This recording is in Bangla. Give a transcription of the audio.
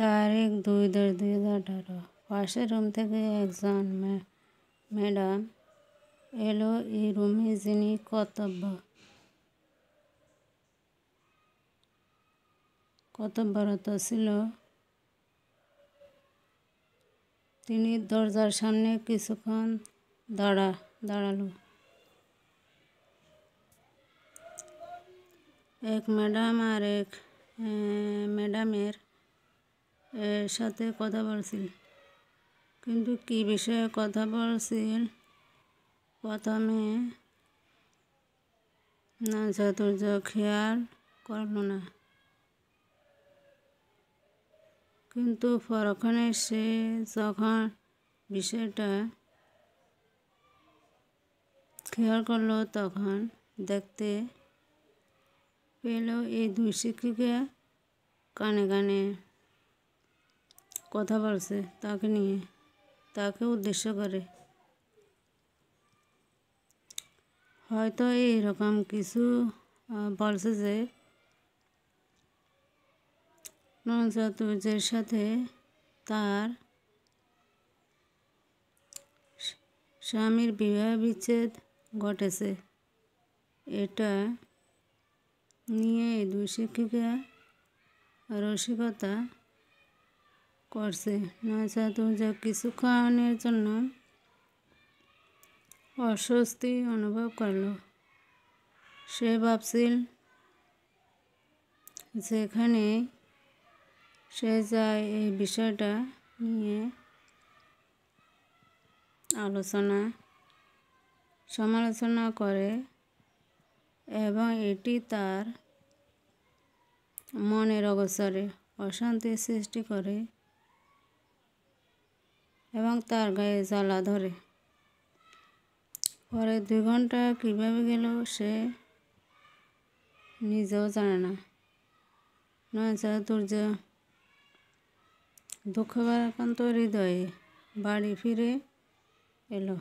তারিখ 2/10/2018। পাশের রুম থেকে একজন ম্যাডাম এলো এই রুমে, যিনি কর্তব্যরত ছিল। তিনি দরজার সামনে কিছুক্ষণ দাঁড়ালো। এক ম্যাডাম আর এক ম্যাডামের সাথে কথা বলছিল। কিন্তু কী বিষয়ে কথা বলছিল প্রথমে চাতুর্য খেয়াল করল না, কিন্তু পরক্ষণে সে যখন বিষয়টা খেয়াল করলো, তখন দেখতে পেল এই দুই শিক্ষিকা কানে কানে কথা বলছে তাকে নিয়ে, তাকে উদ্দেশ্য করে। হয়তো এইরকম কিছু বলছে যে চাতুর্যের সাথে তার স্বামীর বিবাহ বিচ্ছেদ ঘটেছে। এটা নিয়ে এই দুই শিক্ষিকা রসিকতা করছে। চাতুর্য কিছুক্ষণের জন্য অস্বস্তি অনুভব করল। সে ভাবছিল, যেখানে সে যায় এই বিষয়টা নিয়ে সমালোচনা করে এবং এটি তার মনের অগোচরে অশান্তি সৃষ্টি করে এবং তার গায়ে জ্বালা ধরে। পরে 2 ঘন্টা কীভাবে গেল সে নিজেও জানে না। চাতুর্য দুঃখভারাক্রান্ত হৃদয়ে বাড়ি ফিরে এলো।